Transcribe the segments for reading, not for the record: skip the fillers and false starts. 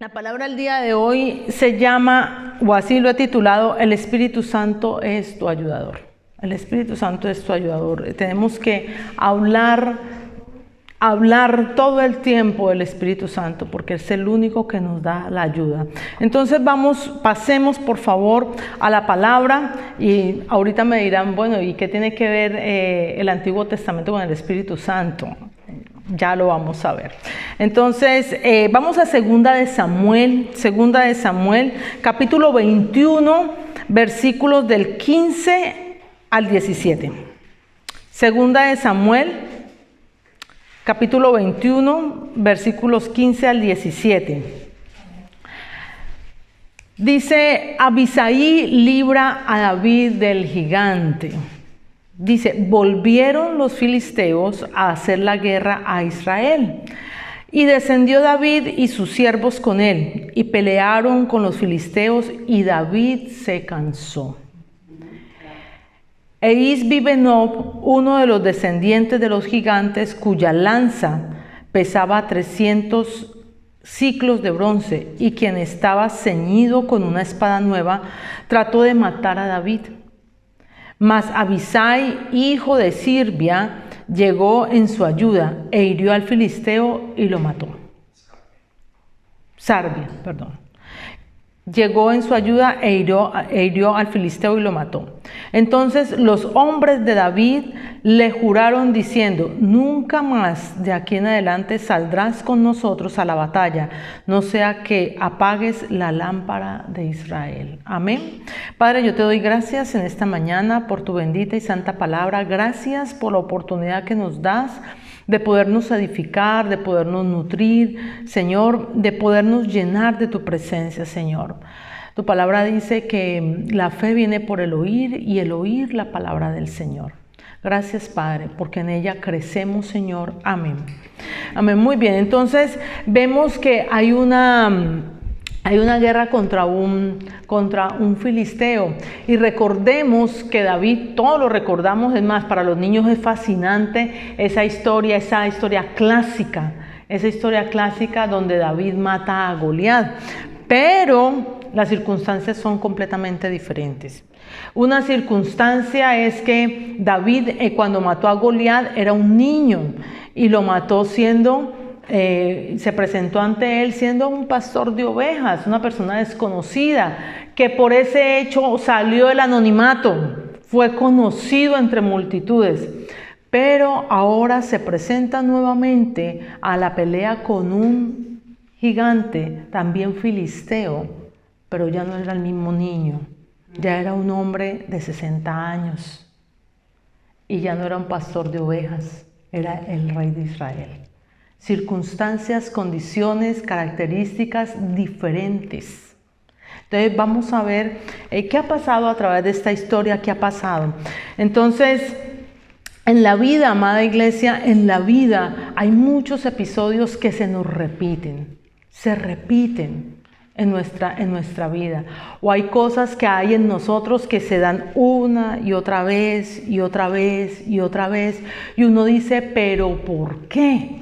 La palabra del día de hoy se llama, o así lo he titulado, el Espíritu Santo es tu ayudador. El Espíritu Santo es tu ayudador. Tenemos que hablar todo el tiempo del Espíritu Santo, porque es el único que nos da la ayuda. Entonces pasemos por favor a la palabra, y ahorita me dirán, bueno, ¿y qué tiene que ver el Antiguo Testamento con el Espíritu Santo? Ya lo vamos a ver. Entonces, vamos a Segunda de Samuel, capítulo 21, versículos del 15 al 17. Segunda de Samuel, capítulo 21, versículos 15 al 17. Dice: Abisai libra a David del gigante. Dice: volvieron los filisteos a hacer la guerra a Israel. Y descendió David y sus siervos con él, y pelearon con los filisteos, y David se cansó. E Isbi-Benob, uno de los descendientes de los gigantes, cuya lanza pesaba 300 siclos de bronce, y quien estaba ceñido con una espada nueva, trató de matar a David. Mas Abisai, hijo de Sirbia, llegó en su ayuda e hirió al filisteo y lo mató. Llegó en su ayuda e hirió al filisteo y lo mató. Entonces los hombres de David le juraron diciendo: nunca más de aquí en adelante saldrás con nosotros a la batalla, no sea que apagues la lámpara de Israel. Amén. Padre, yo te doy gracias en esta mañana por tu bendita y santa palabra. Gracias por la oportunidad que nos das de podernos edificar, de podernos nutrir, Señor, de podernos llenar de tu presencia, Señor. Tu palabra dice que la fe viene por el oír, y el oír la palabra del Señor. Gracias, Padre, porque en ella crecemos, Señor. Amén. Amén. Muy bien, entonces vemos que hay una guerra contra un filisteo, y recordemos que David, todos lo recordamos, es más, para los niños es fascinante esa historia clásica donde David mata a Goliat, pero las circunstancias son completamente diferentes. Una circunstancia es que David, cuando mató a Goliat, era un niño, y lo mató se presentó ante él siendo un pastor de ovejas, una persona desconocida, que por ese hecho salió del anonimato, fue conocido entre multitudes, pero ahora se presenta nuevamente a la pelea con un gigante, también filisteo, pero ya no era el mismo niño, ya era un hombre de 60 años, y ya no era un pastor de ovejas, era el rey de Israel. Circunstancias, condiciones, características diferentes. Entonces vamos a ver qué ha pasado a través de esta historia, qué ha pasado. Entonces, en la vida, amada iglesia, en la vida hay muchos episodios que se nos repiten, en nuestra vida. O hay cosas que hay en nosotros que se dan una y otra vez, y otra vez, y otra vez. Y uno dice: ¿pero por qué?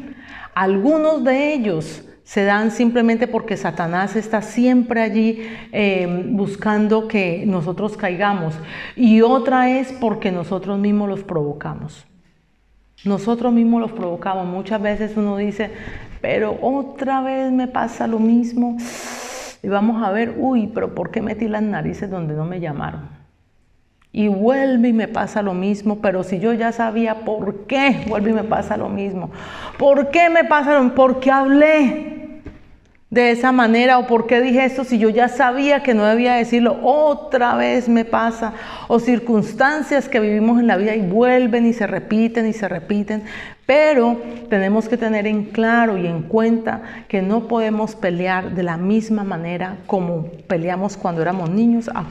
Algunos de ellos se dan simplemente porque Satanás está siempre allí buscando que nosotros caigamos, y otra es porque nosotros mismos los provocamos. Muchas veces uno dice: pero otra vez me pasa lo mismo, y vamos a ver, pero ¿por qué metí las narices donde no me llamaron? Y vuelve y me pasa lo mismo, pero si yo ya sabía por qué, vuelve y me pasa lo mismo. ¿Por qué me pasa lo mismo? ¿Por qué hablé de esa manera? ¿O por qué dije esto si yo ya sabía que no debía decirlo? Otra vez me pasa. O circunstancias que vivimos en la vida y vuelven y se repiten. Pero tenemos que tener en claro y en cuenta que no podemos pelear de la misma manera como peleamos cuando éramos niños a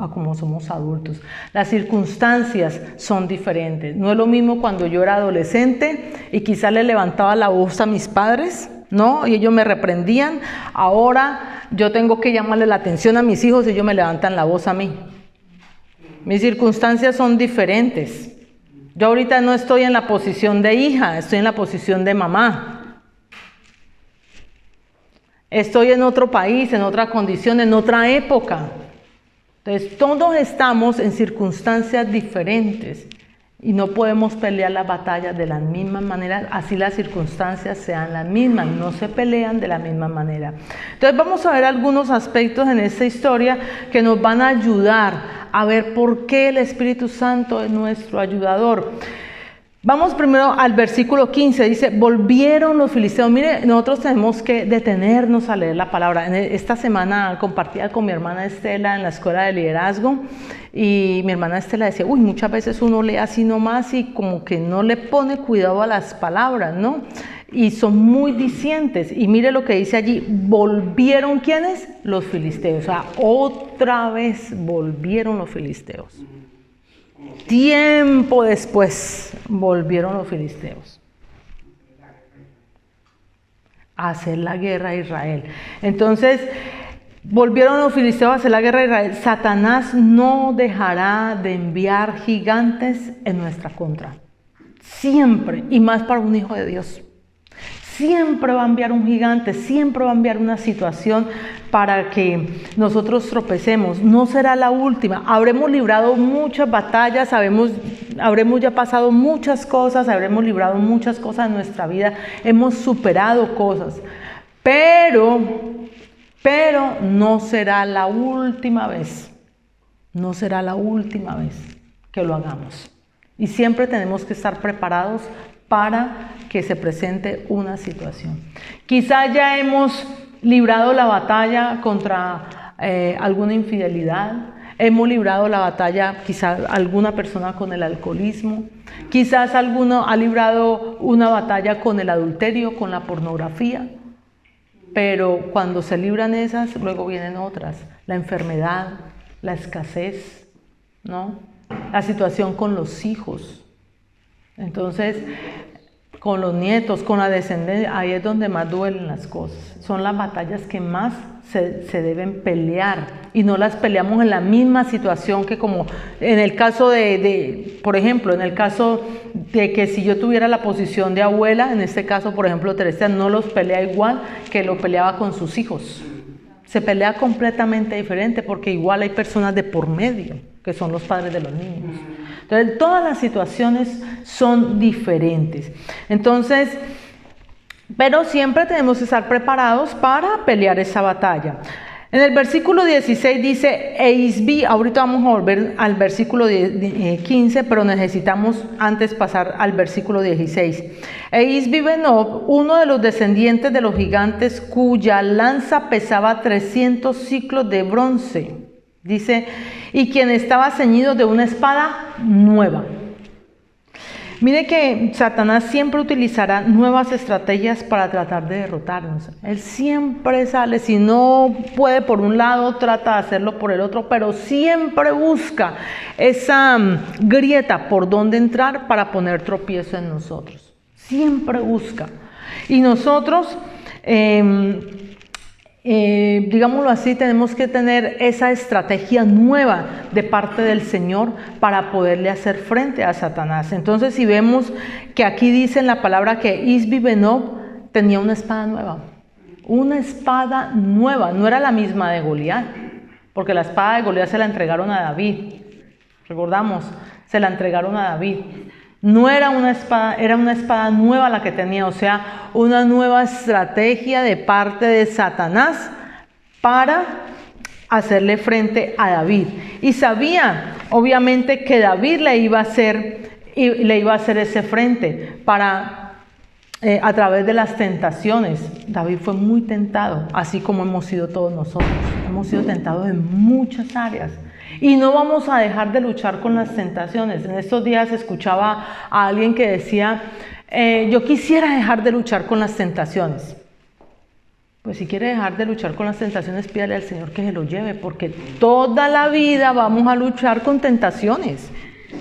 como somos adultos. Las circunstancias son diferentes. No es lo mismo cuando yo era adolescente y quizás le levantaba la voz a mis padres, ¿no? Y ellos me reprendían. Ahora yo tengo que llamarle la atención a mis hijos y ellos me levantan la voz a mí. Mis circunstancias son diferentes. Yo ahorita no estoy en la posición de hija, estoy en la posición de mamá. estoy en otro país, en otra condición, en otra época. Entonces, todos estamos en circunstancias diferentes y no podemos pelear las batallas de la misma manera, así las circunstancias sean las mismas, no se pelean de la misma manera. Entonces, vamos a ver algunos aspectos en esta historia que nos van a ayudar a ver por qué el Espíritu Santo es nuestro ayudador. Vamos primero al versículo 15, dice, volvieron los filisteos. Mire, nosotros tenemos que detenernos a leer la palabra. Esta semana compartía con mi hermana Estela en la escuela de liderazgo y mi hermana Estela decía, uy, muchas veces uno lee así nomás y como que no le pone cuidado a las palabras, ¿no? Y son muy dicientes. Y mire lo que dice allí, volvieron, ¿quiénes? Los filisteos. O sea, otra vez volvieron los filisteos. Tiempo después volvieron los filisteos a hacer la guerra a Israel. Entonces, volvieron los filisteos a hacer la guerra a Israel. Satanás no dejará de enviar gigantes en nuestra contra. Siempre, y más para un hijo de Dios. Siempre va a enviar un gigante, siempre va a enviar una situación para que nosotros tropecemos. No será la última. Habremos librado muchas batallas, habremos ya pasado muchas cosas, habremos librado muchas cosas en nuestra vida, hemos superado cosas. Pero no será la última vez. No será la última vez que lo hagamos. Y siempre tenemos que estar preparados para que se presente una situación. Quizá ya hemos librado la batalla contra alguna infidelidad, hemos librado la batalla quizás alguna persona con el alcoholismo, quizás alguno ha librado una batalla con el adulterio, con la pornografía, pero cuando se libran esas, luego vienen otras, la enfermedad, la escasez, ¿no? La situación con los hijos. Entonces, con los nietos, con la descendencia, ahí es donde más duelen las cosas. Son las batallas que más se deben pelear y no las peleamos en la misma situación que como en el caso por ejemplo, en el caso de que si yo tuviera la posición de abuela, en este caso, por ejemplo, Teresa no los pelea igual que lo peleaba con sus hijos. Se pelea completamente diferente porque igual hay personas de por medio, que son los padres de los niños. Entonces, todas las situaciones son diferentes. Entonces, pero siempre tenemos que estar preparados para pelear esa batalla. En el versículo 16 dice, Eisbi, ahorita vamos a volver al versículo 15, pero necesitamos antes pasar al versículo 16. Eisbi Benob, uno de los descendientes de los gigantes, cuya lanza pesaba 300 ciclos de bronce. Dice, y quien estaba ceñido de una espada nueva. Mire que Satanás siempre utilizará nuevas estrategias para tratar de derrotarnos. Él siempre sale, si no puede por un lado, trata de hacerlo por el otro, pero siempre busca esa grieta por donde entrar para poner tropiezo en nosotros. Siempre busca. Y nosotros, digámoslo así, tenemos que tener esa estrategia nueva de parte del Señor para poderle hacer frente a Satanás. Entonces, si vemos que aquí dice en la palabra que Eisbi Benob tenía una espada nueva, no era la misma de Goliat, porque la espada de Goliat se la entregaron a David, recordamos, se la entregaron a David. No era una espada, era una espada nueva la que tenía, o sea, una nueva estrategia de parte de Satanás para hacerle frente a David. Y sabía, obviamente, que David le iba a hacer ese frente a través de las tentaciones. David fue muy tentado, así como hemos sido todos nosotros. Hemos sido tentados en muchas áreas. Y no vamos a dejar de luchar con las tentaciones. En estos días escuchaba a alguien que decía, yo quisiera dejar de luchar con las tentaciones. Pues si quiere dejar de luchar con las tentaciones, pídale al Señor que se lo lleve, porque toda la vida vamos a luchar con tentaciones.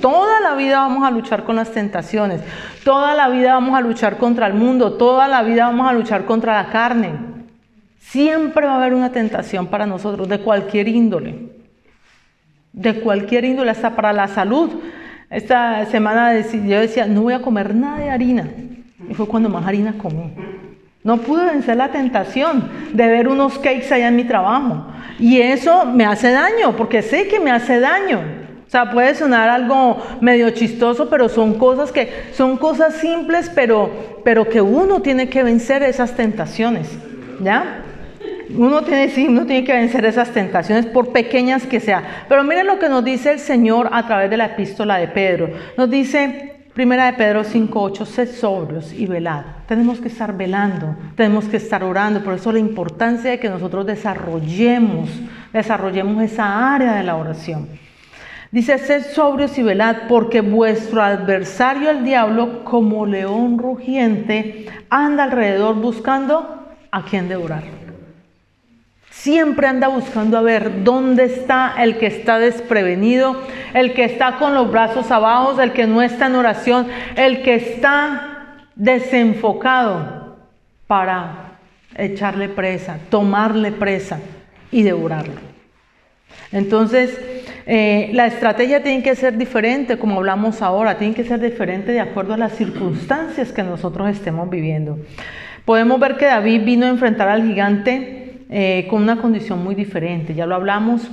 Toda la vida vamos a luchar con las tentaciones. Toda la vida vamos a luchar contra el mundo. Toda la vida vamos a luchar contra la carne. Siempre va a haber una tentación para nosotros, de cualquier índole. De cualquier índole, hasta para la salud. Esta semana yo decía, no voy a comer nada de harina. Y fue cuando más harina comí. No pude vencer la tentación de ver unos cakes allá en mi trabajo. Y eso me hace daño, porque sé que me hace daño. O sea, puede sonar algo medio chistoso, pero son cosas simples, pero que uno tiene que vencer esas tentaciones, ¿ya? Uno tiene que vencer esas tentaciones, por pequeñas que sean. Pero miren lo que nos dice el Señor a través de la epístola de Pedro. Nos dice, 1 de Pedro 5:8, sed sobrios y velad. Tenemos que estar velando, tenemos que estar orando. Por eso la importancia de que nosotros desarrollemos esa área de la oración. Dice, sed sobrios y velad, porque vuestro adversario el diablo, como león rugiente, anda alrededor buscando a quien devorar. Siempre anda buscando a ver dónde está el que está desprevenido, el que está con los brazos abajo, el que no está en oración, el que está desenfocado para echarle presa, tomarle presa y devorarlo. Entonces, la estrategia tiene que ser diferente, como hablamos ahora, tiene que ser diferente de acuerdo a las circunstancias que nosotros estemos viviendo. Podemos ver que David vino a enfrentar al gigante con una condición muy diferente, ya lo hablamos,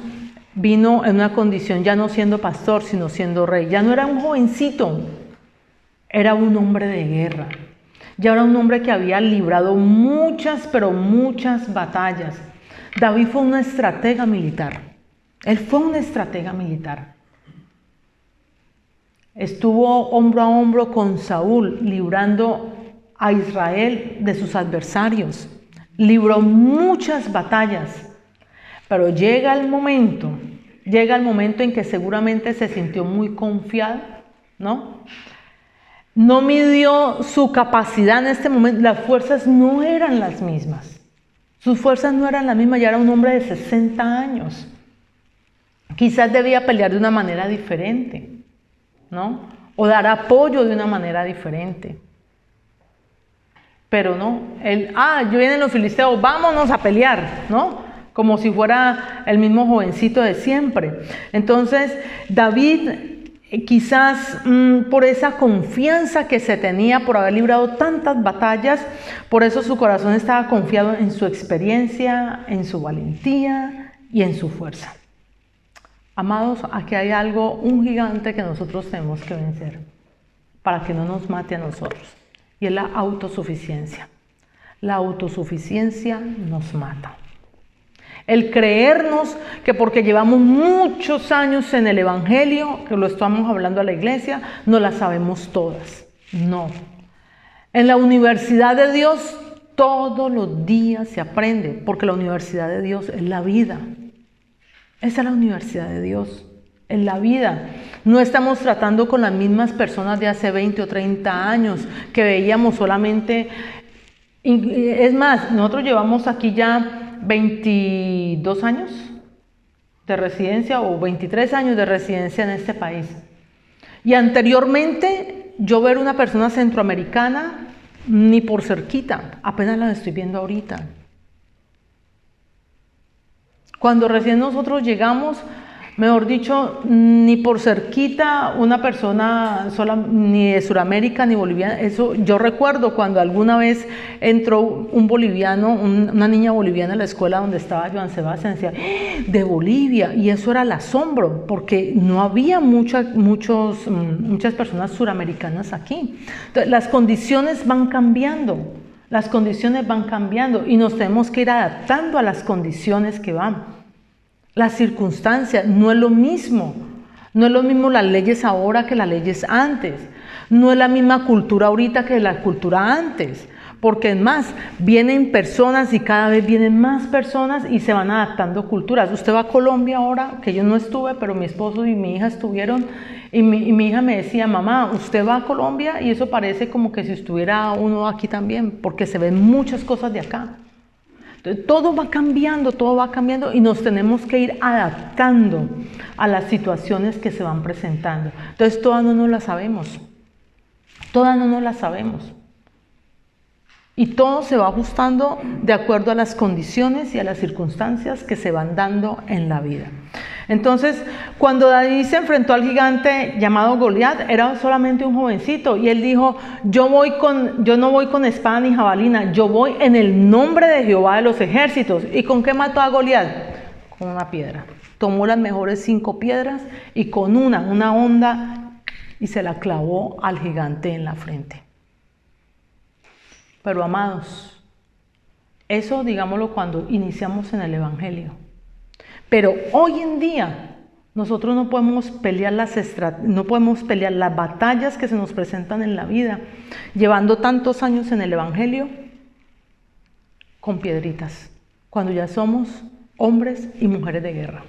vino en una condición ya no siendo pastor, sino siendo rey. Ya no era un jovencito, era un hombre de guerra. Ya era un hombre que había librado muchas, pero muchas batallas. David fue una estratega militar. Él fue una estratega militar. Estuvo hombro a hombro con Saúl, librando a Israel de sus adversarios. Libró muchas batallas, pero llega el momento en que seguramente se sintió muy confiado, ¿no? No midió su capacidad en este momento, las fuerzas no eran las mismas. Sus fuerzas no eran las mismas, ya era un hombre de 60 años. Quizás debía pelear de una manera diferente, ¿no? O dar apoyo de una manera diferente. Pero no, yo vienen los filisteos, vámonos a pelear, ¿no? Como si fuera el mismo jovencito de siempre. Entonces, David, quizás por esa confianza que se tenía, por haber librado tantas batallas, por eso su corazón estaba confiado en su experiencia, en su valentía y en su fuerza. Amados, aquí hay un gigante que nosotros tenemos que vencer para que no nos mate a nosotros. Y es la autosuficiencia. La autosuficiencia nos mata. El creernos que porque llevamos muchos años en el Evangelio, que lo estamos hablando a la iglesia, no la sabemos todas. No. En la universidad de Dios todos los días se aprende, porque la universidad de Dios es la vida. Esa es la universidad de Dios, es la vida. No estamos tratando con las mismas personas de hace 20 o 30 años que veíamos solamente. Es más, nosotros llevamos aquí ya 22 años de residencia o 23 años de residencia en este país. Y anteriormente yo ver una persona centroamericana ni por cerquita, apenas la estoy viendo ahorita. Cuando recién nosotros llegamos, mejor dicho, ni por cerquita una persona sola, ni de Sudamérica ni boliviana. Eso yo recuerdo cuando alguna vez entró un boliviano, una niña boliviana a la escuela donde estaba Joan Sebastián, decía, de Bolivia, y eso era el asombro, porque no había muchas personas suramericanas aquí. Entonces, las condiciones van cambiando. Las condiciones van cambiando y nos tenemos que ir adaptando a las condiciones que van. Las circunstancias, no es lo mismo. No es lo mismo las leyes ahora que las leyes antes. No es la misma cultura ahorita que la cultura antes. Porque es más, vienen personas y cada vez vienen más personas y se van adaptando culturas. Usted va a Colombia ahora, que yo no estuve, pero mi esposo y mi hija estuvieron. Y mi hija me decía, mamá, usted va a Colombia y eso parece como que si estuviera uno aquí también, porque se ven muchas cosas de acá. Entonces, todo va cambiando y nos tenemos que ir adaptando a las situaciones que se van presentando. Entonces, todas no nos las sabemos. Y todo se va ajustando de acuerdo a las condiciones y a las circunstancias que se van dando en la vida. Entonces, Cuando David se enfrentó al gigante llamado Goliat, era solamente un jovencito y él dijo, yo no voy con espada ni jabalina, yo voy en el nombre de Jehová de los ejércitos. ¿Y con qué mató a Goliat? Con una piedra. Tomó las mejores 5 piedras y con una honda, y se la clavó al gigante en la frente. Pero amados, eso digámoslo cuando iniciamos en el Evangelio. Pero hoy en día nosotros no podemos pelear las batallas que se nos presentan en la vida, llevando tantos años en el Evangelio con piedritas, cuando ya somos hombres y mujeres de guerra.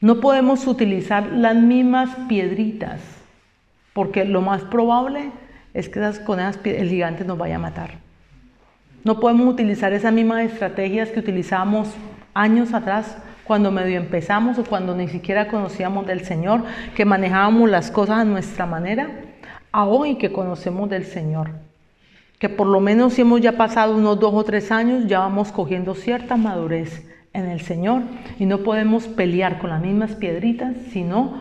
No podemos utilizar las mismas piedritas, porque lo más probable es que con esas el gigante nos vaya a matar. No podemos utilizar esas mismas estrategias que utilizábamos años atrás, cuando medio empezamos o cuando ni siquiera conocíamos del Señor, que manejábamos las cosas a nuestra manera, a hoy que conocemos del Señor. Que por lo menos si hemos ya pasado unos 2 o 3 años, ya vamos cogiendo cierta madurez en el Señor y no podemos pelear con las mismas piedritas, sino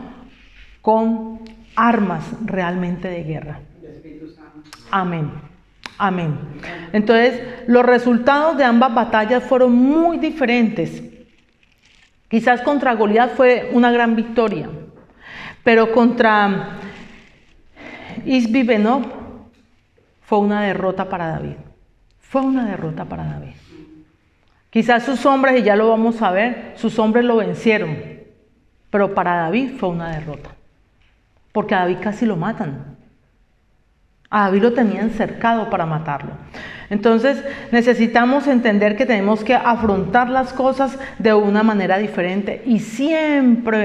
con armas realmente de guerra. Amén. Amén. Entonces, los resultados de ambas batallas fueron muy diferentes. Quizás contra Goliat fue una gran victoria, pero contra Isbi-Benob fue una derrota para David. Fue una derrota para David. Quizás sus hombres, y ya lo vamos a ver, sus hombres lo vencieron, pero para David fue una derrota, porque a David casi lo matan. A David lo tenían cercado para matarlo. Entonces necesitamos entender que tenemos que afrontar las cosas de una manera diferente y siempre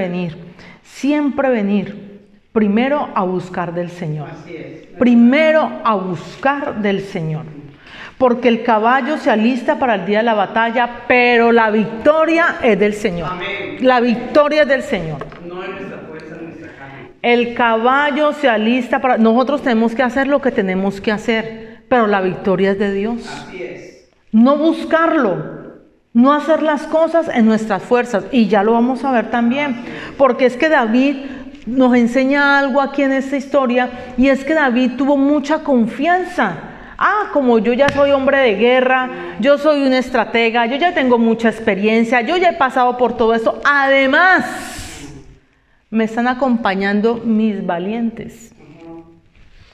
venir primero a buscar del Señor. Primero a buscar del Señor. Porque el caballo se alista para el día de la batalla, pero la victoria es del Señor. Amén. La victoria es del Señor. No es nuestra fuerza, nuestra carne. El caballo se alista para... Nosotros tenemos que hacer lo que tenemos que hacer, pero la victoria es de Dios. Así es. No buscarlo, no hacer las cosas en nuestras fuerzas. Y ya lo vamos a ver también, porque es que David nos enseña algo aquí en esta historia, y es que David tuvo mucha confianza. Como yo ya soy hombre de guerra, yo soy un estratega, yo ya tengo mucha experiencia, yo ya he pasado por todo esto. Además, me están acompañando mis valientes.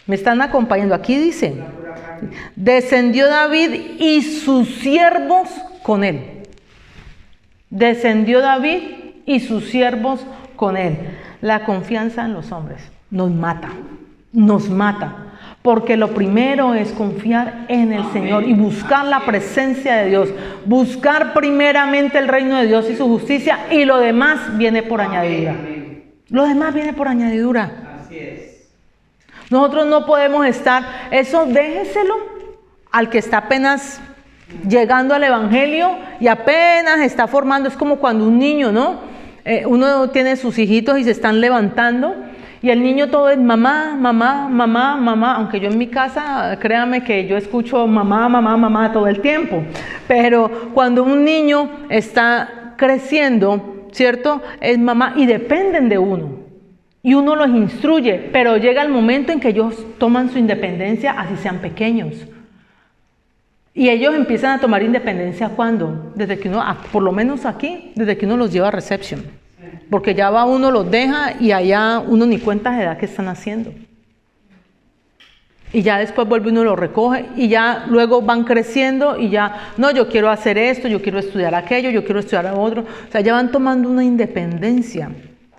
Me están acompañando. Aquí dice, descendió David y sus siervos con él. Descendió David y sus siervos con él. La confianza en los hombres nos mata. Porque lo primero es confiar en el Señor y buscar la presencia de Dios. Buscar primeramente el reino de Dios y su justicia, y lo demás viene por añadidura. Lo demás viene por añadidura. Así es. Nosotros no podemos estar, eso déjeselo al que está apenas llegando al Evangelio y apenas está formando. Es como cuando un niño, ¿no? Uno tiene sus hijitos y se están levantando. Y el niño todo es mamá, mamá, mamá, mamá, aunque yo en mi casa, créanme que yo escucho mamá, mamá, mamá todo el tiempo. Pero cuando un niño está creciendo, ¿cierto? Es mamá y dependen de uno. Y uno los instruye, pero llega el momento en que ellos toman su independencia, así sean pequeños. Y ellos empiezan a tomar independencia ¿cuándo? Desde que uno, por lo menos aquí, desde que uno los lleva a recepción. Porque ya va uno, los deja y allá uno ni cuenta de edad que están haciendo. Y ya después vuelve uno, lo recoge y ya luego van creciendo y ya, no, yo quiero hacer esto, yo quiero estudiar aquello, yo quiero estudiar otro. O sea, ya van tomando una independencia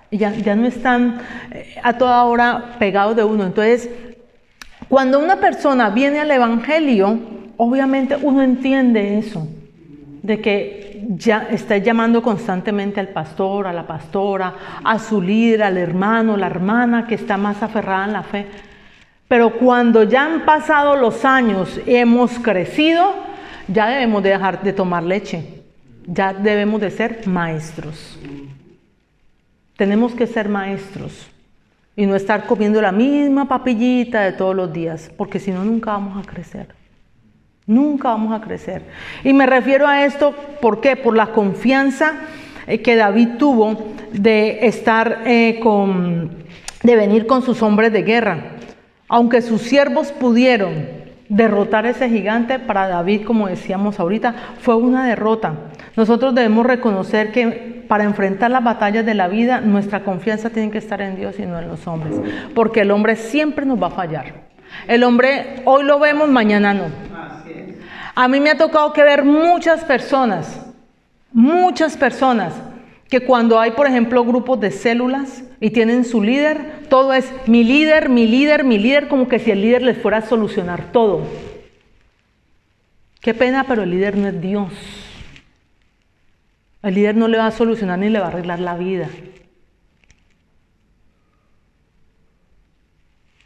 y ya no están a toda hora pegados de uno. Entonces, cuando una persona viene al Evangelio, obviamente uno entiende eso, de que ya está llamando constantemente al pastor, a la pastora, a su líder, al hermano, la hermana que está más aferrada en la fe. Pero cuando ya han pasado los años y hemos crecido, ya debemos de dejar de tomar leche. Ya debemos de ser maestros. Tenemos que ser maestros y no estar comiendo la misma papillita de todos los días, porque si no, nunca vamos a crecer. Nunca vamos a crecer. Y me refiero a esto, ¿por qué? Por la confianza que David tuvo de estar de venir con sus hombres de guerra. Aunque sus siervos pudieron derrotar a ese gigante, para David, como decíamos ahorita, fue una derrota. Nosotros debemos reconocer que para enfrentar las batallas de la vida, nuestra confianza tiene que estar en Dios y no en los hombres, porque el hombre siempre nos va a fallar. El hombre, hoy lo vemos, mañana no. A mí me ha tocado que ver muchas personas, que cuando hay, por ejemplo, grupos de células y tienen su líder, todo es mi líder, mi líder, mi líder, como que si el líder les fuera a solucionar todo. Qué pena, pero el líder no es Dios. El líder no le va a solucionar ni le va a arreglar la vida.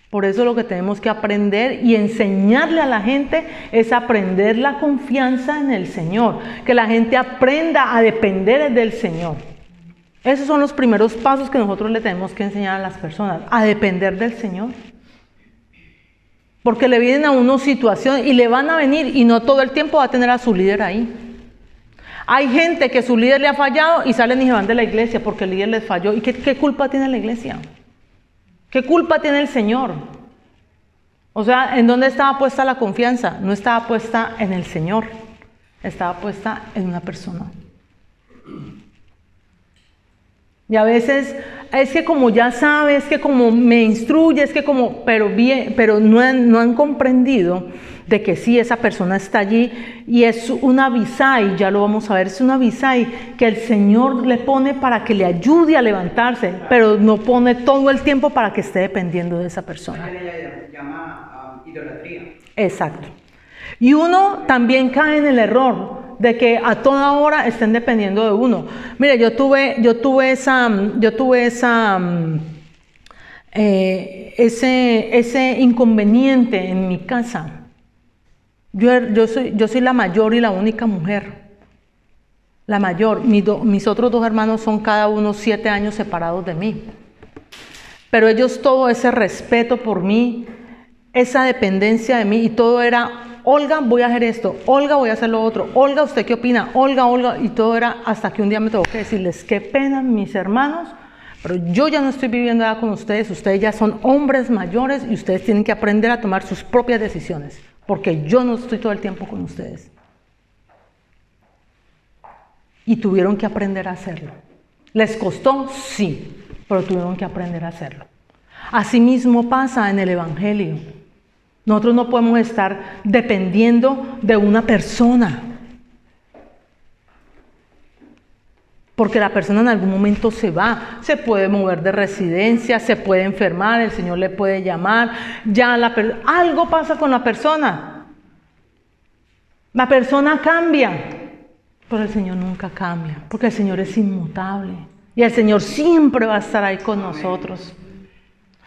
Por eso lo que tenemos que aprender y enseñarle a la gente es aprender la confianza en el Señor. Que la gente aprenda a depender del Señor. Esos son los primeros pasos que nosotros le tenemos que enseñar a las personas. A depender del Señor. Porque le vienen a uno situaciones y le van a venir y no todo el tiempo va a tener a su líder ahí. Hay gente que su líder le ha fallado y salen y se van de la iglesia porque el líder les falló. ¿Y qué culpa tiene la iglesia? ¿Qué culpa tiene el Señor? O sea, ¿en dónde estaba puesta la confianza? No estaba puesta en el Señor, estaba puesta en una persona. Y a veces es que como ya sabes, que como me instruye, es que como, pero no han comprendido de que sí, esa persona está allí y es una avisai, ya lo vamos a ver, es una avisai que el Señor le pone para que le ayude a levantarse, pero no pone todo el tiempo para que esté dependiendo de esa persona. Se llama idolatría. Exacto. Y uno también cae en el error de que a toda hora estén dependiendo de uno. Mire, yo tuve ese inconveniente en mi casa. Yo soy la mayor y la única mujer. La mayor. Mis otros dos hermanos son cada uno 7 años separados de mí. Pero ellos todo ese respeto por mí, esa dependencia de mí y todo era... Olga, voy a hacer esto, Olga, voy a hacer lo otro, Olga, ¿usted qué opina? Olga, y todo era hasta que un día me tuvo que decirles, qué pena mis hermanos, pero yo ya no estoy viviendo nada con ustedes ya son hombres mayores y ustedes tienen que aprender a tomar sus propias decisiones, porque yo no estoy todo el tiempo con ustedes. Y tuvieron que aprender a hacerlo. ¿Les costó? Sí, pero tuvieron que aprender a hacerlo. Asimismo pasa en el Evangelio. Nosotros no podemos estar dependiendo de una persona. Porque la persona en algún momento se va, se puede mover de residencia, se puede enfermar, el Señor le puede llamar, algo pasa con la persona. La persona cambia, pero el Señor nunca cambia, porque el Señor es inmutable. Y el Señor siempre va a estar ahí con nosotros.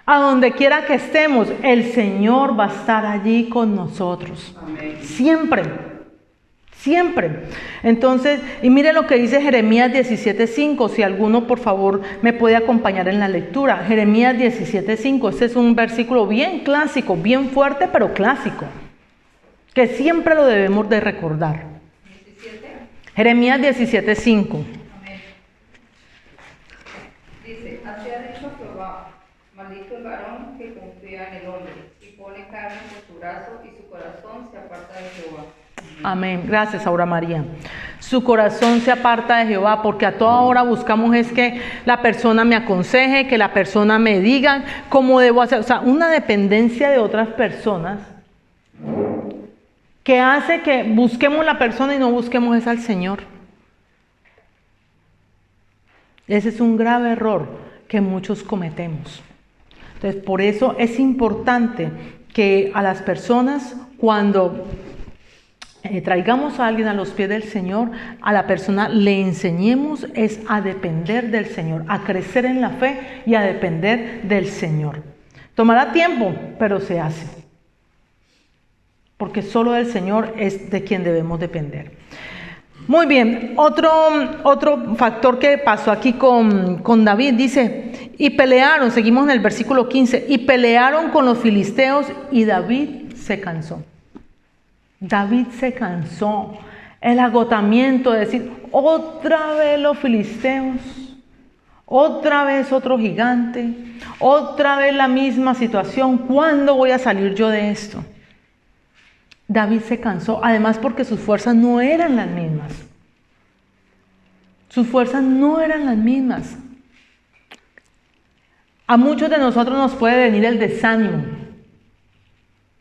A donde quiera que estemos, el Señor va a estar allí con nosotros. Amén. Siempre, siempre. Entonces, y mire lo que dice Jeremías 17:5. Si alguno, por favor, me puede acompañar en la lectura. Jeremías 17:5. Este es un versículo bien clásico, bien fuerte, pero clásico. Que siempre lo debemos de recordar. 17. Jeremías 17:5. Dice, así ha dicho Jehová, maldito el varón que confía en el hombre y pone carne por su brazo y su corazón se aparta de Jehová. Amén. Gracias, Aura María. Su corazón se aparta de Jehová, porque a toda hora buscamos es que la persona me aconseje, que la persona me diga cómo debo hacer. O sea, una dependencia de otras personas que hace que busquemos la persona y no busquemos es al Señor. Ese es un grave error que muchos cometemos. Entonces, por eso es importante que a las personas, cuando traigamos a alguien a los pies del Señor, a la persona le enseñemos es a depender del Señor, a crecer en la fe y a depender del Señor. Tomará tiempo, pero se hace. Porque solo del Señor es de quien debemos depender. Muy bien, otro factor que pasó aquí con David, dice, y pelearon, seguimos en el versículo 15, y pelearon con los filisteos y David se cansó. David se cansó. El agotamiento de decir, otra vez los filisteos, otra vez otro gigante, otra vez la misma situación. ¿Cuándo voy a salir yo de esto? David se cansó, además porque sus fuerzas no eran las mismas. Sus fuerzas no eran las mismas. A muchos de nosotros nos puede venir el desánimo,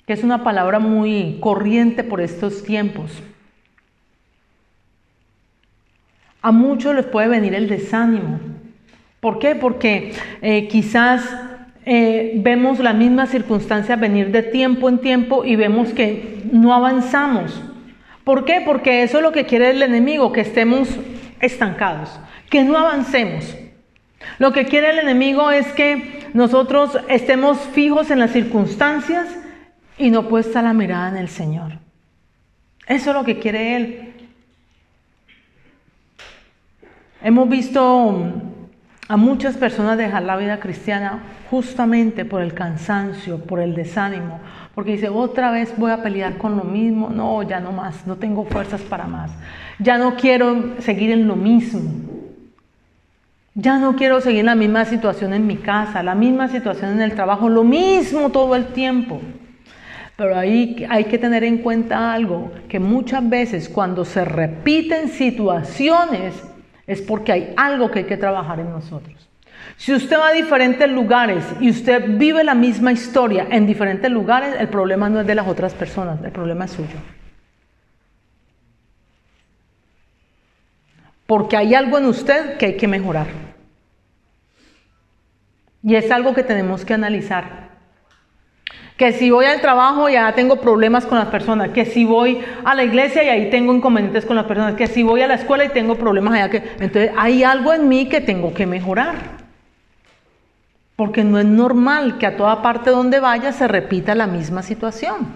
que es una palabra muy corriente por estos tiempos. A muchos les puede venir el desánimo. ¿Por qué? Porque quizás vemos las mismas circunstancias venir de tiempo en tiempo y vemos que no avanzamos. ¿Por qué? Porque eso es lo que quiere el enemigo, que estemos estancados, que no avancemos. Lo que quiere el enemigo es que nosotros estemos fijos en las circunstancias y no puesta la mirada en el Señor. Eso es lo que quiere él. Hemos visto a muchas personas dejar la vida cristiana justamente por el cansancio, por el desánimo, porque dice, otra vez voy a pelear con lo mismo, no, ya no más, no tengo fuerzas para más, ya no quiero seguir en lo mismo, ya no quiero seguir la misma situación en mi casa, la misma situación en el trabajo, lo mismo todo el tiempo. Pero ahí hay que tener en cuenta algo, que muchas veces cuando se repiten situaciones es porque hay algo que hay que trabajar en nosotros. Si usted va a diferentes lugares y usted vive la misma historia en diferentes lugares, el problema no es de las otras personas, el problema es suyo. Porque hay algo en usted que hay que mejorar. Y es algo que tenemos que analizar. Que si voy al trabajo ya tengo problemas con las personas, que si voy a la iglesia y ahí tengo inconvenientes con las personas, que si voy a la escuela y tengo problemas allá, entonces hay algo en mí que tengo que mejorar. Porque no es normal que a toda parte donde vaya se repita la misma situación.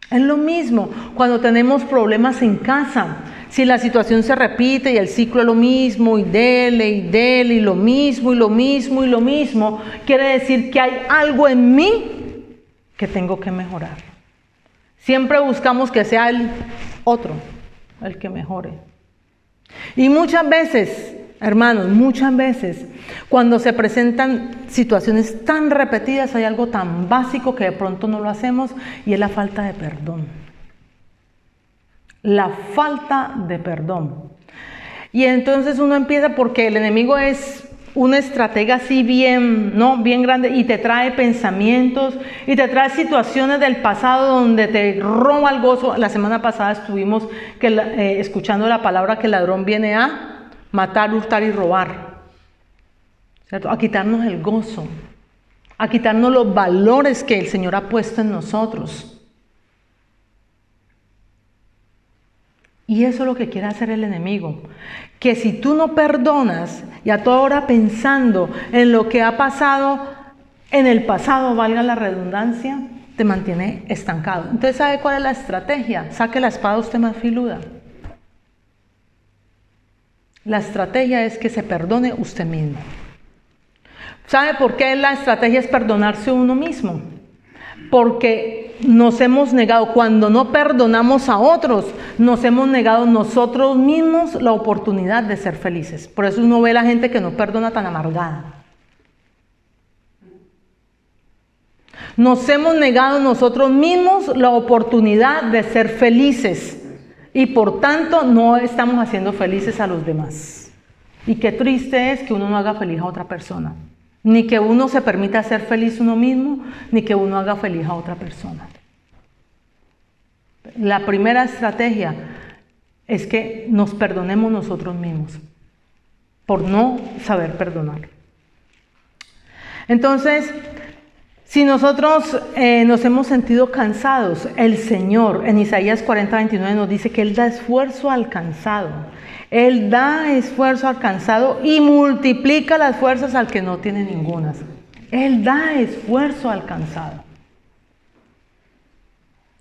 Es lo mismo cuando tenemos problemas en casa. Si la situación se repite y el ciclo es lo mismo, y dele, y lo mismo, y lo mismo, y lo mismo, quiere decir que hay algo en mí que tengo que mejorar. Siempre buscamos que sea el otro, el que mejore. Y muchas veces, hermanos, muchas veces, cuando se presentan situaciones tan repetidas, hay algo tan básico que de pronto no lo hacemos, y es la falta de perdón. La falta de perdón. Y entonces uno empieza, porque el enemigo es una estratega así bien grande, y te trae pensamientos y te trae situaciones del pasado donde te roba el gozo. La semana pasada estuvimos escuchando la palabra que el ladrón viene a matar, hurtar y robar, ¿cierto? A quitarnos el gozo, a quitarnos los valores que el Señor ha puesto en nosotros. Y eso es lo que quiere hacer el enemigo, que si tú no perdonas y a toda hora pensando en lo que ha pasado en el pasado, valga la redundancia, te mantiene estancado. Entonces, ¿sabe cuál es la estrategia? Saque la espada usted más filuda. La estrategia es que se perdone usted mismo. ¿Sabe por qué la estrategia es perdonarse uno mismo? Porque nos hemos negado, cuando no perdonamos a otros, nos hemos negado nosotros mismos la oportunidad de ser felices. Por eso uno ve a la gente que no perdona tan amargada. Nos hemos negado nosotros mismos la oportunidad de ser felices y por tanto no estamos haciendo felices a los demás. Y qué triste es que uno no haga feliz a otra persona. Ni que uno se permita ser feliz uno mismo, ni que uno haga feliz a otra persona. La primera estrategia es que nos perdonemos nosotros mismos, por no saber perdonar. Entonces, si nosotros nos hemos sentido cansados, el Señor en Isaías 40:29 nos dice que Él da esfuerzo al cansado. Él da esfuerzo al cansado y multiplica las fuerzas al que no tiene ningunas. Él da esfuerzo al cansado.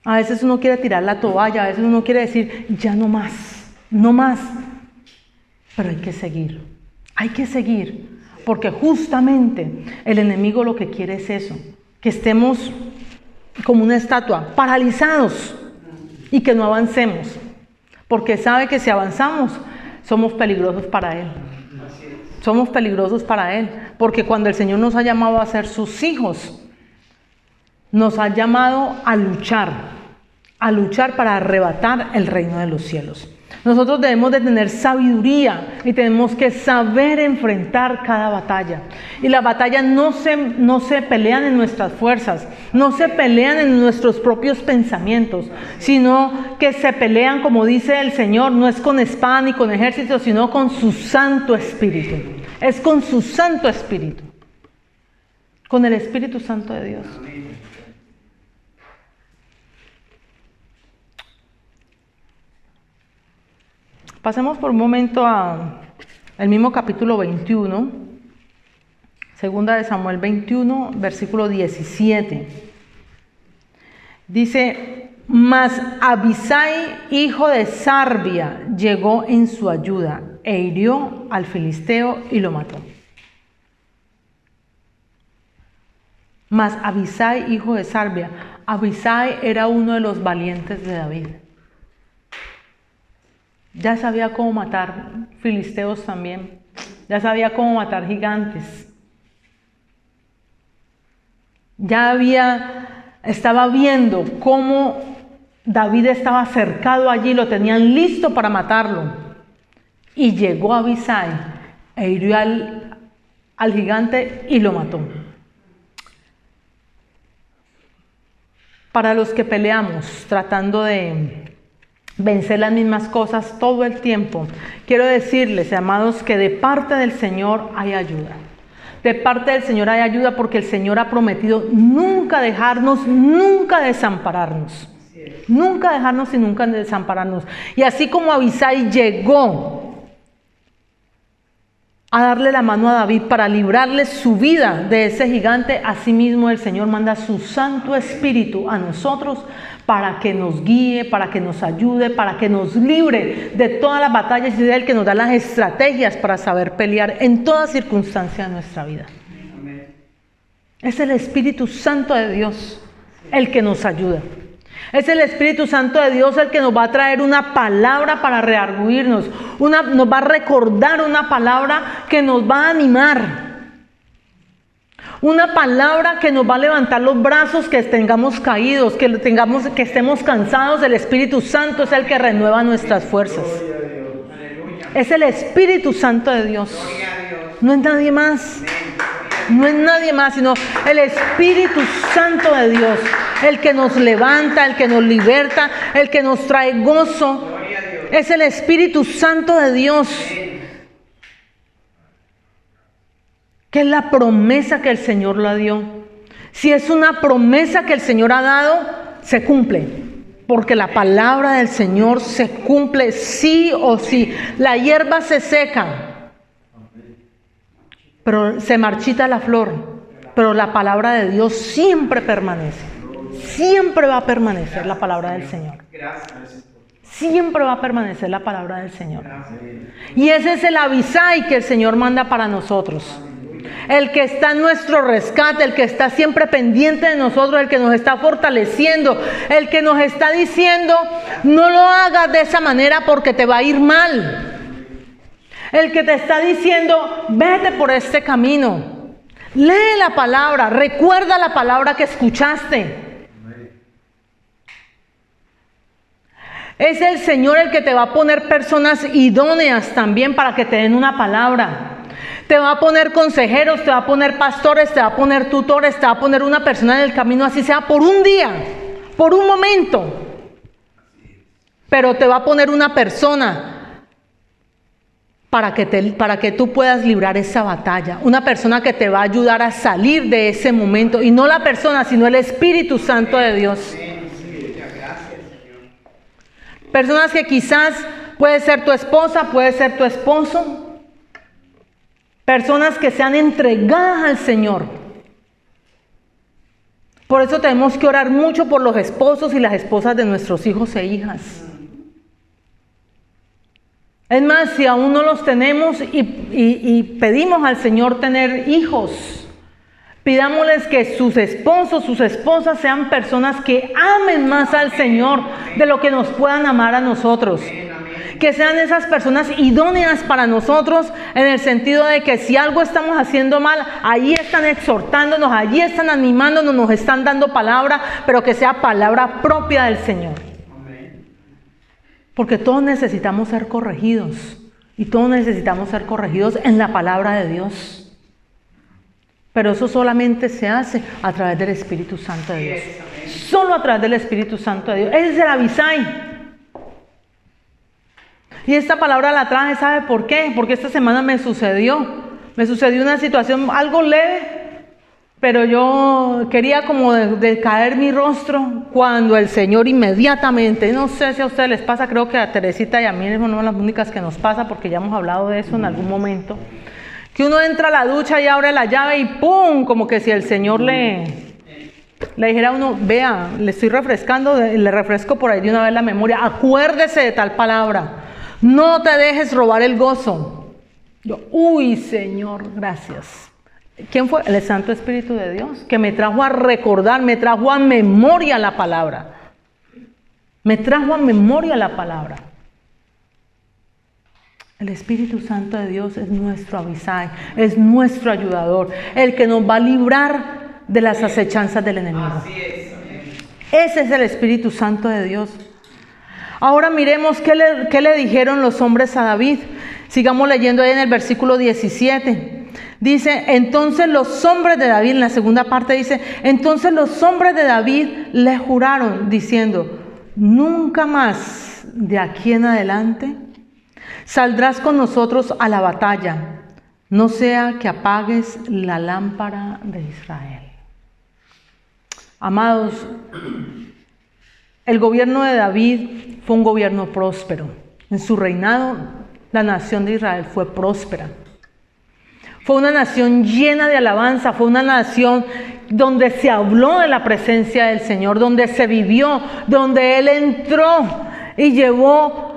A veces uno quiere tirar la toalla, a veces uno quiere decir, ya no más, no más. Pero hay que seguir, porque justamente el enemigo lo que quiere es eso, que estemos como una estatua, paralizados, y que no avancemos, porque sabe que si avanzamos somos peligrosos para Él. Somos peligrosos para Él, porque cuando el Señor nos ha llamado a ser sus hijos, nos ha llamado a luchar para arrebatar el reino de los cielos. Nosotros debemos de tener sabiduría y tenemos que saber enfrentar cada batalla. Y las batallas no se pelean en nuestras fuerzas, no se pelean en nuestros propios pensamientos, sino que se pelean, como dice el Señor, no es con espada ni con ejército, sino con su Santo Espíritu. Es con su Santo Espíritu, con el Espíritu Santo de Dios. Pasemos por un momento al mismo capítulo 21, segunda de Samuel 21, versículo 17. Dice: mas Abisai, hijo de Sarbia, llegó en su ayuda e hirió al filisteo y lo mató. Mas Abisai, hijo de Sarbia. Abisai era uno de los valientes de David. Ya sabía cómo matar filisteos también. Ya sabía cómo matar gigantes. Estaba viendo cómo David estaba cercado allí, lo tenían listo para matarlo. Y llegó Abisai e hirió al gigante y lo mató. Para los que peleamos tratando de vencer las mismas cosas todo el tiempo, quiero decirles, amados, que de parte del Señor hay ayuda. De parte del Señor hay ayuda, porque el Señor ha prometido nunca dejarnos, nunca desampararnos. Nunca dejarnos y nunca desampararnos. Y así como Abisai llegó a darle la mano a David para librarle su vida de ese gigante, asimismo el Señor manda su Santo Espíritu a nosotros para que nos guíe, para que nos ayude, para que nos libre de todas las batallas, y es Él que nos da las estrategias para saber pelear en toda circunstancia de nuestra vida. Es el Espíritu Santo de Dios el que nos ayuda. Es el Espíritu Santo de Dios el que nos va a traer una palabra para rearguirnos, nos va a recordar una palabra que nos va a animar. Una palabra que nos va a levantar los brazos que tengamos caídos, que estemos cansados. El Espíritu Santo es el que renueva nuestras fuerzas. Es el Espíritu Santo de Dios. No es nadie más. No es nadie más, sino el Espíritu Santo de Dios, el que nos levanta, el que nos liberta, el que nos trae gozo. Es el Espíritu Santo de Dios, que es la promesa que el Señor la dio. Si es una promesa que el Señor ha dado, se cumple, porque la palabra del Señor se cumple sí o sí. La hierba se seca, pero se marchita la flor, pero la palabra de Dios siempre permanece. Siempre va a permanecer la palabra del Señor. Siempre va a permanecer la palabra del Señor. Y ese es el Abisai que el Señor manda para nosotros. El que está en nuestro rescate, el que está siempre pendiente de nosotros, el que nos está fortaleciendo, el que nos está diciendo: no lo hagas de esa manera porque te va a ir mal. El que te está diciendo: vete por este camino. Lee la palabra, recuerda la palabra que escuchaste. Es el Señor el que te va a poner personas idóneas también para que te den una palabra. Te va a poner consejeros, te va a poner pastores, te va a poner tutores, te va a poner una persona en el camino, así sea por un día, por un momento. Pero te va a poner una persona para que tú puedas librar esa batalla. Una persona que te va a ayudar a salir de ese momento. Y no la persona, sino el Espíritu Santo de Dios. Personas que quizás puede ser tu esposa, puede ser tu esposo. Personas que sean entregadas al Señor. Por eso tenemos que orar mucho por los esposos y las esposas de nuestros hijos e hijas. Es más, si aún no los tenemos y pedimos al Señor tener hijos, Pidámosles que sus esposos, sus esposas sean personas que amen más al Señor de lo que nos puedan amar a nosotros. Que sean esas personas idóneas para nosotros, en el sentido de que si algo estamos haciendo mal, allí están exhortándonos, allí están animándonos, nos están dando palabra, pero que sea palabra propia del Señor. Porque todos necesitamos ser corregidos, y todos necesitamos ser corregidos en la palabra de Dios. Pero eso solamente se hace a través del Espíritu Santo de Dios. Solo a través del Espíritu Santo de Dios. Ese es el Abisai. Y esta palabra la traje, ¿sabe por qué? Porque esta semana me sucedió una situación algo leve, pero yo quería como de caer mi rostro cuando el Señor inmediatamente, no sé si a ustedes les pasa, creo que a Teresita y a mí es una de las únicas que nos pasa, porque ya hemos hablado de eso en algún momento, que uno entra a la ducha y abre la llave y ¡pum! Como que si el Señor le dijera a uno, vea, le estoy refrescando, le refresco por ahí de una vez la memoria, acuérdese de tal palabra. No te dejes robar el gozo. Yo, uy, Señor, gracias. ¿Quién fue? El Santo Espíritu de Dios, que me trajo a recordar, me trajo a memoria la palabra. Me trajo a memoria la palabra. El Espíritu Santo de Dios es nuestro Abisai, es nuestro ayudador, el que nos va a librar de las acechanzas del enemigo. Así es. Ese es el Espíritu Santo de Dios. Ahora miremos qué le dijeron los hombres a David. Sigamos leyendo ahí en el versículo 17. Dice, entonces los hombres de David, en la segunda parte dice, entonces los hombres de David le juraron diciendo, nunca más de aquí en adelante saldrás con nosotros a la batalla, no sea que apagues la lámpara de Israel. Amados, el gobierno de David fue un gobierno próspero. En su reinado, la nación de Israel fue próspera. Fue una nación llena de alabanza, fue una nación donde se habló de la presencia del Señor, donde se vivió, donde Él entró y llevó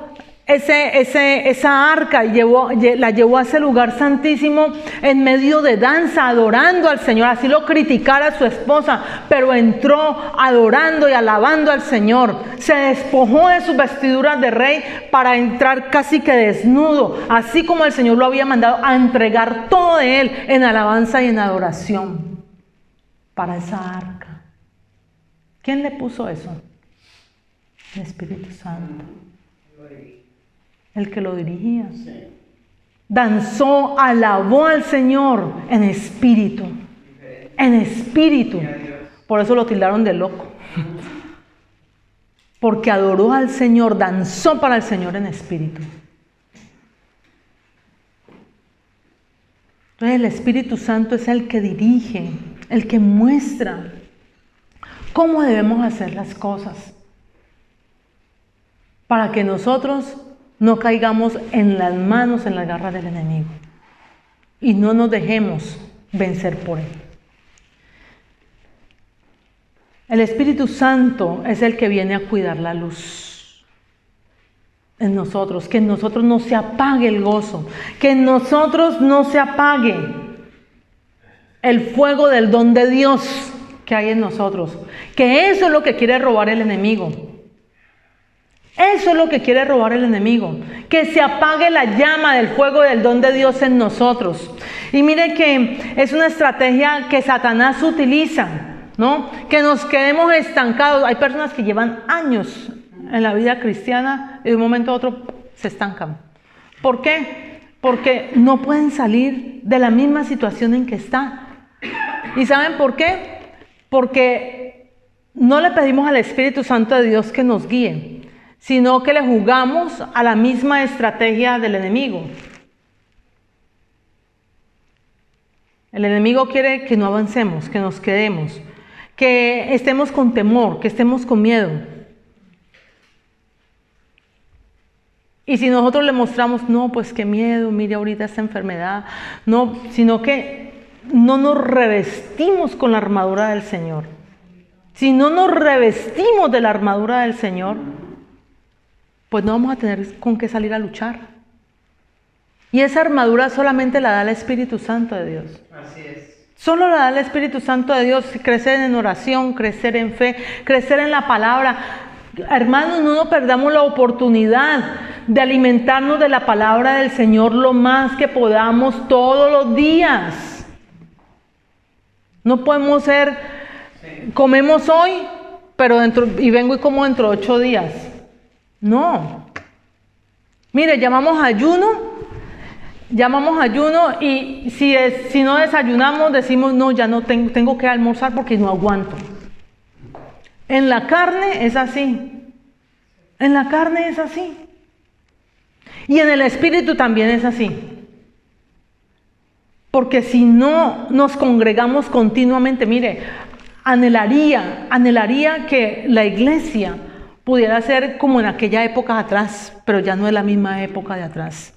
esa arca, la llevó a ese lugar santísimo en medio de danza, adorando al Señor. Así lo criticara su esposa, pero entró adorando y alabando al Señor. Se despojó de sus vestiduras de rey para entrar casi que desnudo, así como el Señor lo había mandado a entregar todo de Él en alabanza y en adoración para esa arca. ¿Quién le puso eso? El Espíritu Santo. El que lo dirigía. Danzó, alabó al Señor en espíritu. En espíritu. Por eso lo tildaron de loco. Porque adoró al Señor, danzó para el Señor en espíritu. Entonces el Espíritu Santo es el que dirige, el que muestra cómo debemos hacer las cosas, para que nosotros no caigamos en las manos, en las garras del enemigo, y no nos dejemos vencer por él. El Espíritu Santo es el que viene a cuidar la luz en nosotros, que en nosotros no se apague el gozo, que en nosotros no se apague el fuego del don de Dios que hay en nosotros, que eso es lo que quiere robar el enemigo. Eso es lo que quiere robar el enemigo, que se apague la llama del fuego del don de Dios en nosotros. Y mire que es una estrategia que Satanás utiliza, ¿no? Que nos quedemos estancados. Hay personas que llevan años en la vida cristiana y de un momento a otro se estancan. ¿Por qué? Porque no pueden salir de la misma situación en que están. ¿Y saben por qué? Porque no le pedimos al Espíritu Santo de Dios que nos guíe, sino que le jugamos a la misma estrategia del enemigo. El enemigo quiere que no avancemos, que nos quedemos, que estemos con temor, que estemos con miedo. Y si nosotros le mostramos, no, pues qué miedo, mire ahorita esta enfermedad, no, sino que no nos revestimos con la armadura del Señor. Si no nos revestimos de la armadura del Señor, pues no vamos a tener con qué salir a luchar. Y esa armadura solamente la da el Espíritu Santo de Dios. Así es. Solo la da el Espíritu Santo de Dios, crecer en oración, crecer en fe, crecer en la palabra. Hermanos, no nos perdamos la oportunidad de alimentarnos de la palabra del Señor lo más que podamos todos los días. No podemos ser, comemos hoy, pero y vengo y como dentro de 8 días. No. Mire, llamamos ayuno y si no desayunamos decimos, no, ya no tengo que almorzar porque no aguanto. En la carne es así. En la carne es así. Y en el espíritu también es así. Porque si no nos congregamos continuamente, mire, anhelaría que la iglesia pudiera ser como en aquella época atrás, pero ya no es la misma época de atrás,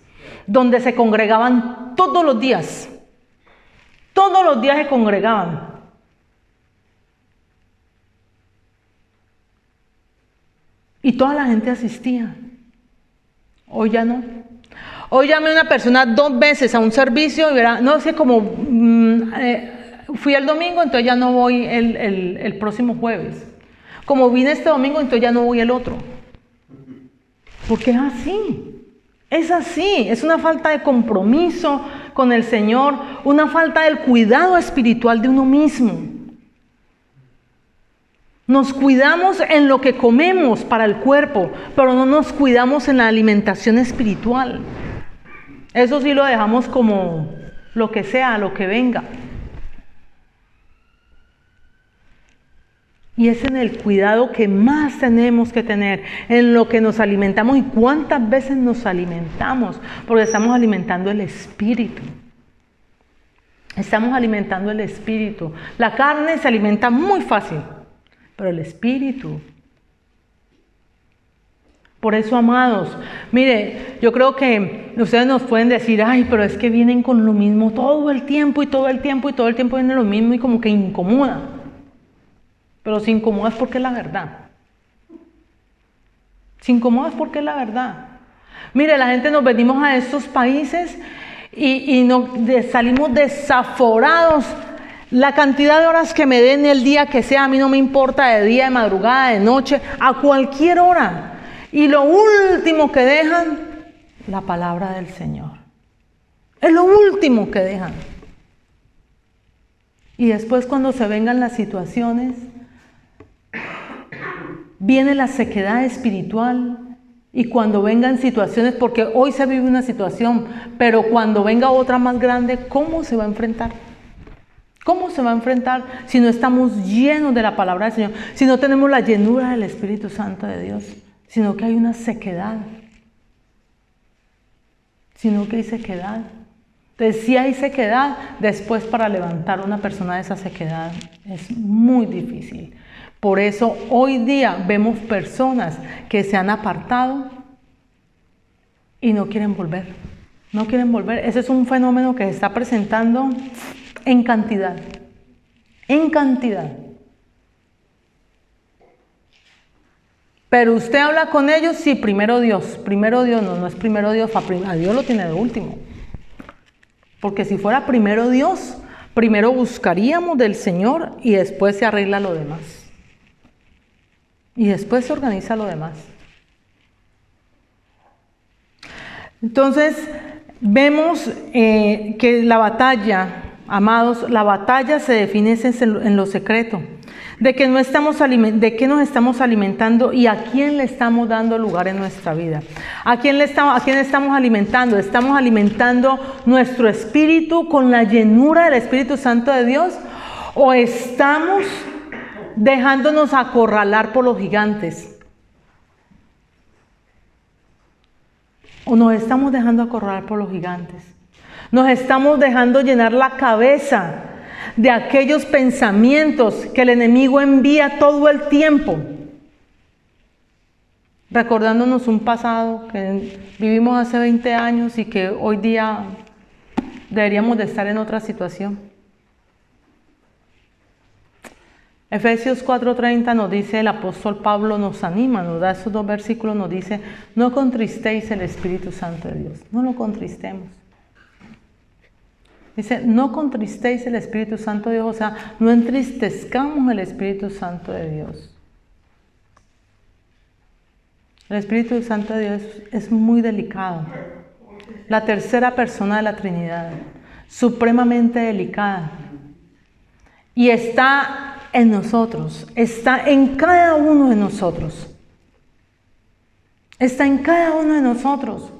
donde se congregaban todos los días se congregaban. Y toda la gente asistía. Hoy ya no. Hoy llamé a una persona 2 veces a un servicio y verá, no sé, como fui el domingo, entonces ya no voy el próximo jueves. Como vine este domingo, entonces ya no voy el otro. Porque es así, es una falta de compromiso con el Señor, una falta del cuidado espiritual de uno mismo. Nos cuidamos en lo que comemos para el cuerpo, pero no nos cuidamos en la alimentación espiritual. Eso sí lo dejamos como lo que sea, lo que venga. Y es en el cuidado que más tenemos que tener, en lo que nos alimentamos y cuántas veces nos alimentamos, porque estamos alimentando el espíritu. Estamos alimentando el espíritu. La carne se alimenta muy fácil, pero el espíritu. Por eso, amados, mire, yo creo que ustedes nos pueden decir, ay, pero es que vienen con lo mismo todo el tiempo y todo el tiempo y todo el tiempo viene lo mismo y como que incomoda. Pero si incomodas porque es la verdad. Si incomodas porque es la verdad. Mire, la gente nos venimos a estos países y salimos desaforados. La cantidad de horas que me den el día que sea, a mí no me importa, de día, de madrugada, de noche, a cualquier hora. Y lo último que dejan, la palabra del Señor. Es lo último que dejan. Y después cuando se vengan las situaciones, viene la sequedad espiritual. Y cuando vengan situaciones, porque hoy se vive una situación, pero cuando venga otra más grande, ¿cómo se va a enfrentar? ¿Cómo se va a enfrentar si no estamos llenos de la palabra del Señor? Si no tenemos la llenura del Espíritu Santo de Dios, sino que hay una sequedad. Sino que hay sequedad. Entonces, si hay sequedad, después para levantar a una persona de esa sequedad es muy difícil. Por eso hoy día vemos personas que se han apartado y no quieren volver. No quieren volver. Ese es un fenómeno que se está presentando en cantidad. En cantidad. Pero usted habla con ellos, sí, primero Dios. Primero Dios, no es primero Dios. A Dios lo tiene de último. Porque si fuera primero Dios, primero buscaríamos del Señor y después se arregla lo demás. Y después se organiza lo demás. Entonces, vemos que la batalla, amados, la batalla se define en lo secreto. De qué nos estamos alimentando y a quién le estamos dando lugar en nuestra vida. ¿A quién estamos alimentando? ¿Estamos alimentando nuestro espíritu con la llenura del Espíritu Santo de Dios? ¿O estamos dejándonos acorralar por los gigantes? ¿O nos estamos dejando acorralar por los gigantes? ¿Nos estamos dejando llenar la cabeza de aquellos pensamientos que el enemigo envía todo el tiempo? Recordándonos un pasado que vivimos hace 20 años y que hoy día deberíamos de estar en otra situación. Efesios 4:30 nos dice, el apóstol Pablo nos anima, nos da esos 2 versículos, nos dice, no contristéis el Espíritu Santo de Dios, no lo contristemos. Dice, no contristéis el Espíritu Santo de Dios, o sea, no entristezcamos el Espíritu Santo de Dios. El Espíritu Santo de Dios es muy delicado. La tercera persona de la Trinidad, supremamente delicada. Y está en nosotros, está en cada uno de nosotros. Está en cada uno de nosotros.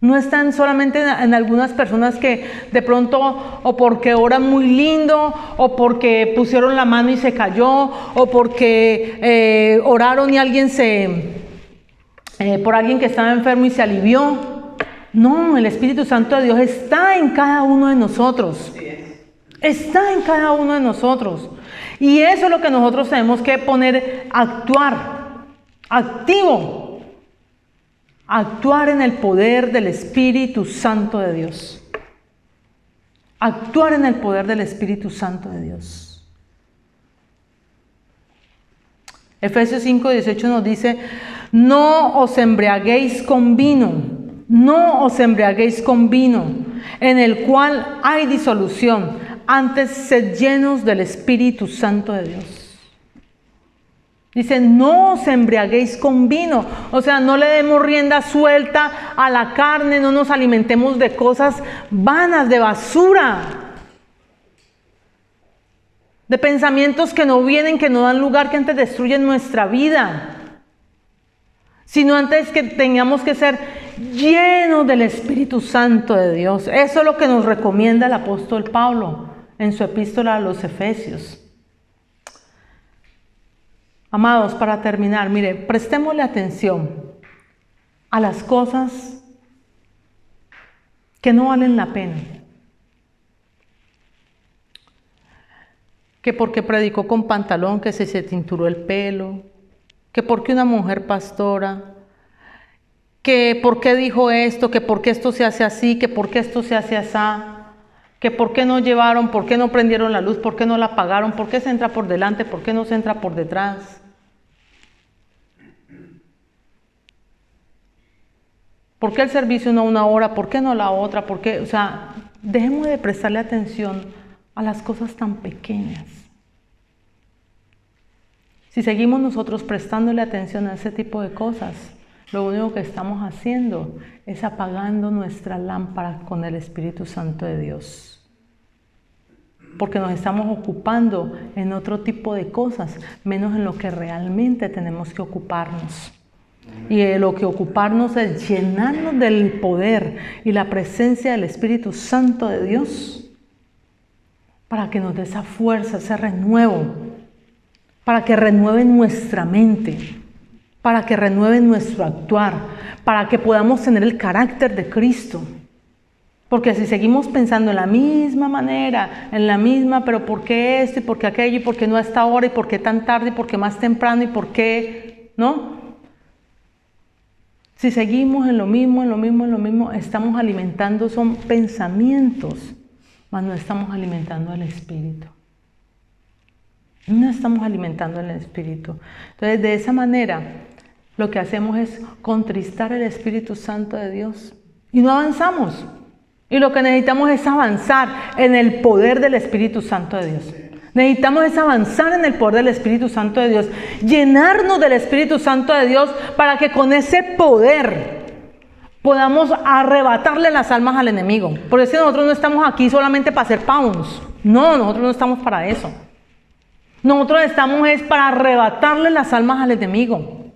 No están solamente en algunas personas que de pronto, o porque oran muy lindo, o porque pusieron la mano y se cayó, o porque oraron y alguien por alguien que estaba enfermo y se alivió. No, el Espíritu Santo de Dios está en cada uno de nosotros. Está en cada uno de nosotros. Y eso es lo que nosotros tenemos que poner a actuar, activo. Actuar en el poder del Espíritu Santo de Dios. Actuar en el poder del Espíritu Santo de Dios. Efesios 5:18 nos dice, no os embriaguéis con vino, no os embriaguéis con vino, en el cual hay disolución, antes sed llenos del Espíritu Santo de Dios. Dice, no os embriaguéis con vino. O sea, no le demos rienda suelta a la carne, no nos alimentemos de cosas vanas, de basura. De pensamientos que no vienen, que no dan lugar, que antes destruyen nuestra vida. Sino antes que tengamos que ser llenos del Espíritu Santo de Dios. Eso es lo que nos recomienda el apóstol Pablo en su epístola a los Efesios. Amados, para terminar, mire, prestémosle atención a las cosas que no valen la pena. Que porque predicó con pantalón, que se tinturó el pelo, que porque una mujer pastora, que por qué dijo esto, que por qué esto se hace así, que por qué esto se hace así, que por qué no llevaron, por qué no prendieron la luz, por qué no la apagaron, por qué se entra por delante, por qué no se entra por detrás. ¿Por qué el servicio no una hora? ¿Por qué no la otra? ¿Por qué? O sea, dejemos de prestarle atención a las cosas tan pequeñas. Si seguimos nosotros prestándole atención a ese tipo de cosas, lo único que estamos haciendo es apagando nuestra lámpara con el Espíritu Santo de Dios. Porque nos estamos ocupando en otro tipo de cosas, menos en lo que realmente tenemos que ocuparnos. Y de lo que ocuparnos es llenarnos del poder y la presencia del Espíritu Santo de Dios para que nos dé esa fuerza, ese renuevo, para que renueve nuestra mente, para que renueve nuestro actuar, para que podamos tener el carácter de Cristo. Porque si seguimos pensando en la misma manera, en la misma, pero ¿por qué esto y por qué aquello y por qué no a esta hora y por qué tan tarde y por qué más temprano y por qué, ¿no? Si seguimos en lo mismo, estamos alimentando, son pensamientos, mas no estamos alimentando el Espíritu. No estamos alimentando el Espíritu. Entonces, de esa manera, lo que hacemos es contristar el Espíritu Santo de Dios y no avanzamos. Y lo que necesitamos es avanzar en el poder del Espíritu Santo de Dios. Necesitamos es avanzar en el poder del Espíritu Santo de Dios, llenarnos del Espíritu Santo de Dios para que con ese poder podamos arrebatarle las almas al enemigo. Porque si nosotros no estamos aquí solamente para hacer pounds, no, nosotros no estamos para eso. Nosotros estamos es para arrebatarle las almas al enemigo,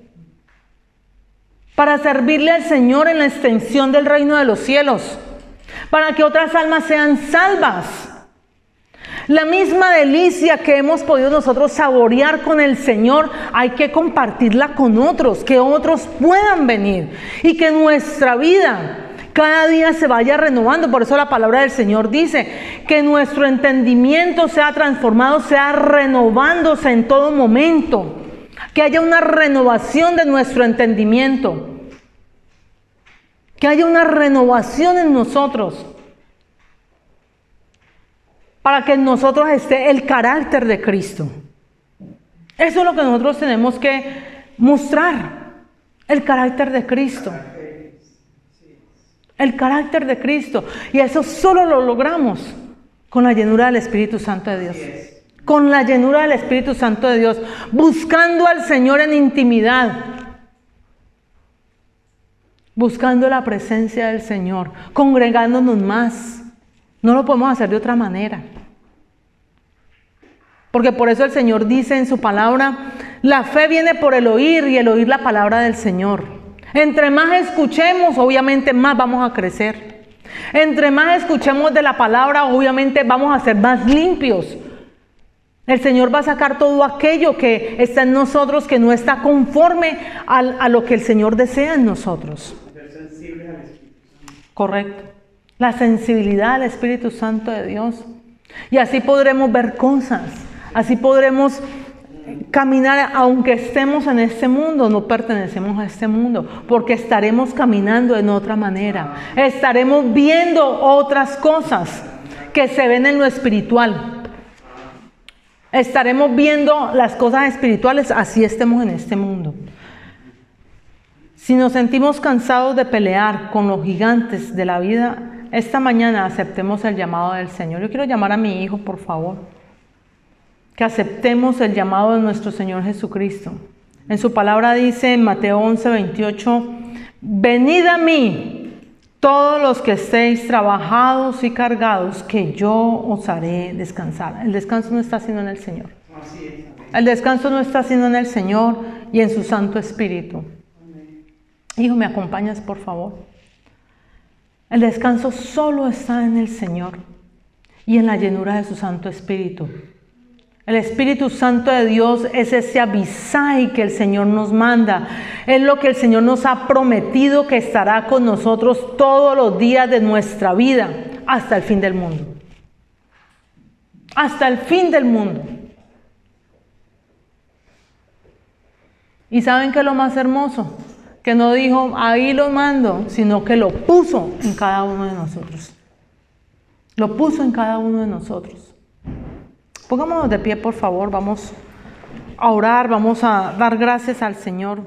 para servirle al Señor en la extensión del reino de los cielos, para que otras almas sean salvas. La misma delicia que hemos podido nosotros saborear con el Señor, hay que compartirla con otros, que otros puedan venir y que nuestra vida cada día se vaya renovando. Por eso la palabra del Señor dice que nuestro entendimiento sea transformado, sea renovándose en todo momento, que haya una renovación de nuestro entendimiento, que haya una renovación en nosotros, para que en nosotros esté el carácter de Cristo. Eso es lo que nosotros tenemos que mostrar, el carácter de Cristo. el carácter de Cristo. Y eso solo lo logramos con la llenura del Espíritu Santo de Dios. Con la llenura del Espíritu Santo de Dios, buscando al Señor en intimidad, buscando la presencia del Señor, congregándonos más. No lo podemos hacer de otra manera. Porque por eso el Señor dice en su palabra, la fe viene por el oír y el oír la palabra del Señor. Entre más escuchemos, obviamente más vamos a crecer. Entre más escuchemos de la palabra, obviamente vamos a ser más limpios. El Señor va a sacar todo aquello que está en nosotros, que no está conforme a lo que el Señor desea en nosotros. Ser sensibles al Espíritu Santo. Correcto. La sensibilidad al Espíritu Santo de Dios. Y así podremos ver cosas. Así podremos caminar, aunque estemos en este mundo, no pertenecemos a este mundo, porque estaremos caminando en otra manera. Estaremos viendo otras cosas que se ven en lo espiritual. Estaremos viendo las cosas espirituales, así estemos en este mundo. Si nos sentimos cansados de pelear con los gigantes de la vida, esta mañana aceptemos el llamado del Señor. Yo quiero llamar a mi hijo, por favor. Que aceptemos el llamado de nuestro Señor Jesucristo. En su palabra dice en Mateo 11:28, venid a mí, todos los que estéis trabajados y cargados, que yo os haré descansar. El descanso no está siendo en el Señor. Así es. El descanso no está siendo en el Señor y en su Santo Espíritu. Hijo, ¿me acompañas, por favor? El descanso solo está en el Señor y en la llenura de su Santo Espíritu. El Espíritu Santo de Dios es ese avisaje que el Señor nos manda. Es lo que el Señor nos ha prometido que estará con nosotros todos los días de nuestra vida hasta el fin del mundo. Hasta el fin del mundo. ¿Y saben qué es lo más hermoso? Que no dijo, ahí lo mando, sino que lo puso en cada uno de nosotros. Lo puso en cada uno de nosotros. Pongámonos de pie, por favor. Vamos a orar, vamos a dar gracias al Señor.